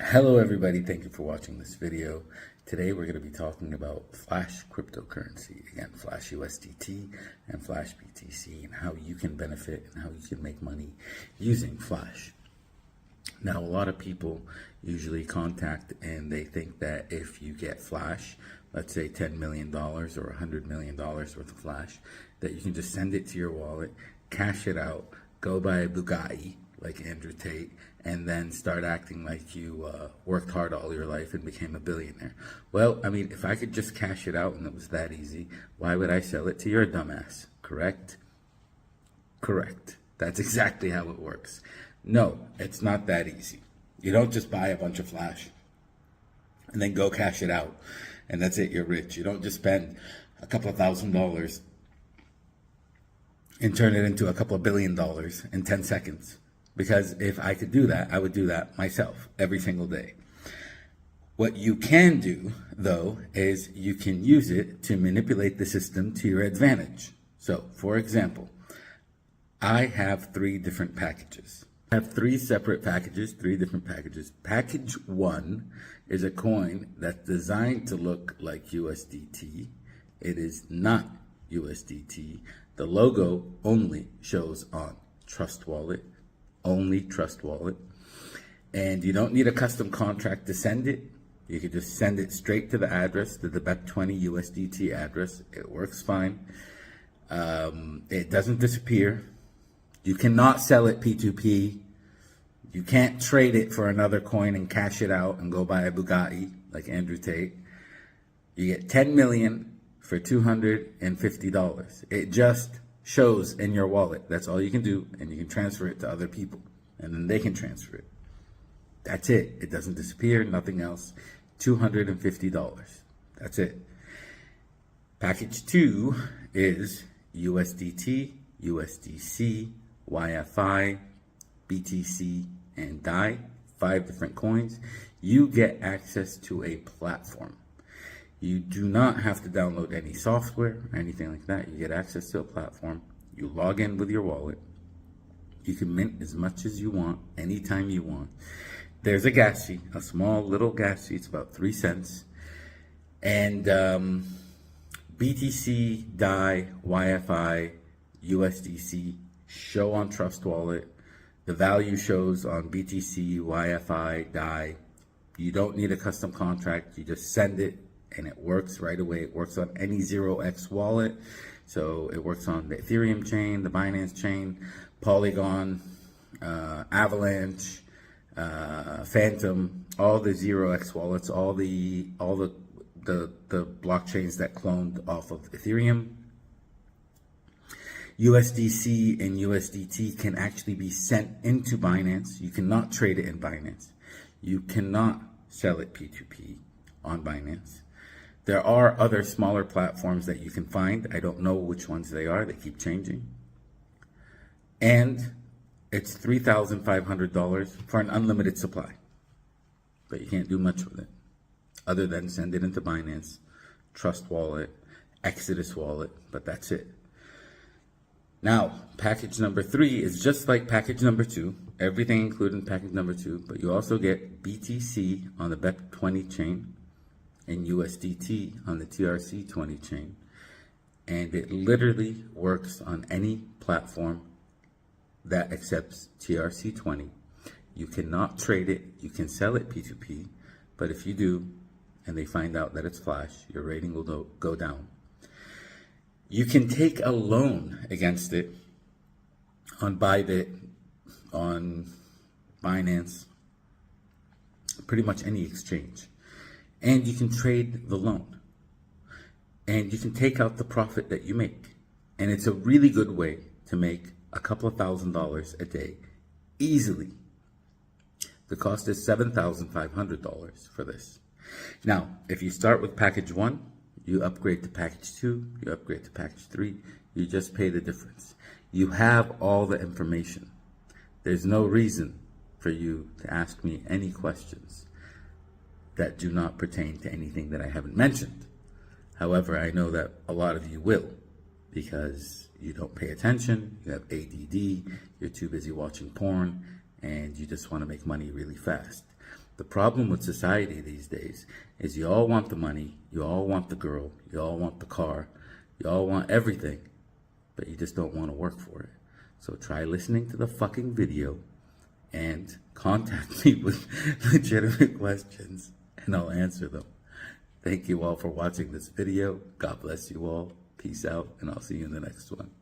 Hello everybody, thank you for watching this video. Today we're going to be talking about Flash cryptocurrency, again Flash USDT and Flash BTC, and how you can benefit and how you can make money using Flash. Now a lot of people usually contact and they think that if you get Flash, let's say $10 million or $100 million worth of Flash, that you can just send it to your wallet, cash it out, go buy a Bugatti like Andrew Tate, and then start acting like you worked hard all your life and became a billionaire. Well, I mean, if I could just cash it out and it was that easy, why would I sell it to your dumbass? Correct? Correct. That's exactly how it works. No, it's not that easy. You don't just buy a bunch of Flash and then go cash it out and that's it, you're rich. You don't just spend a couple of $1,000s and turn it into a couple of $1 billion in 10 seconds. Because if I could do that, I would do that myself every single day. What you can do, though, is you can use it to manipulate the system to your advantage. So, for example, I have 3 different packages. I have 3 separate packages, 3 different packages. Package 1 is a coin that's designed to look like USDT. It is not USDT. The logo only shows on Trust Wallet. Only Trust Wallet, and you don't need a custom contract to send it. You can just send it straight to the address, to the BEP20 USDT address. It works fine. It doesn't disappear. You cannot sell it P2P. You can't trade it for another coin and cash it out and go buy a Bugatti like Andrew Tate. You get 10 million for $250. It just shows in your wallet. That's all you can do, and you can transfer it to other people, and then they can transfer it. That's it. It doesn't disappear, nothing else. $250. That's it. Package 2 is USDT, USDC, YFI, BTC, and DAI, 5 different coins. You get access to a platform. You do not have to download any software or anything like that. You get access to a platform. You log in with your wallet. You can mint as much as you want, anytime you want. There's a gas fee, a small little gas fee. It's about 3 cents. And BTC, DAI, YFI, USDC show on Trust Wallet. The value shows on BTC, YFI, DAI. You don't need a custom contract. You just send it, and it works right away. It works on any 0x wallet. So it works on the Ethereum chain, the Binance chain, Polygon, Avalanche, Phantom, all the 0x wallets, all the blockchains that cloned off of Ethereum. USDC and USDT can actually be sent into Binance. You cannot trade it in Binance. You cannot sell it P2P on Binance. There are other smaller platforms that you can find. I don't know which ones they are. They keep changing. And it's $3,500 for an unlimited supply. But you can't do much with it other than send it into Binance, Trust Wallet, Exodus Wallet, but that's it. Now, package number 3 is just like package number 2, everything included in package number 2, but you also get BTC on the BEP20 chain and USDT on the TRC20 chain. And it literally works on any platform that accepts TRC20. You cannot trade it. You can sell it P2P, but if you do, and they find out that it's Flash, your rating will go down. You can take a loan against it on Bybit, on Binance, pretty much any exchange. And you can trade the loan. And you can take out the profit that you make. And it's a really good way to make a couple of $1,000s a day easily. The cost is $7,500 for this. Now, if you start with package 1, you upgrade to package 2, you upgrade to package 3, you just pay the difference. You have all the information. There's no reason for you to ask me any questions that do not pertain to anything that I haven't mentioned. However, I know that a lot of you will, because you don't pay attention, you have ADD, you're too busy watching porn, and you just want to make money really fast. The problem with society these days is you all want the money, you all want the girl, you all want the car, you all want everything, but you just don't want to work for it. So try listening to the fucking video and contact me with legitimate questions and I'll answer them. Thank you all for watching this video. God bless you all. Peace out, and I'll see you in the next one.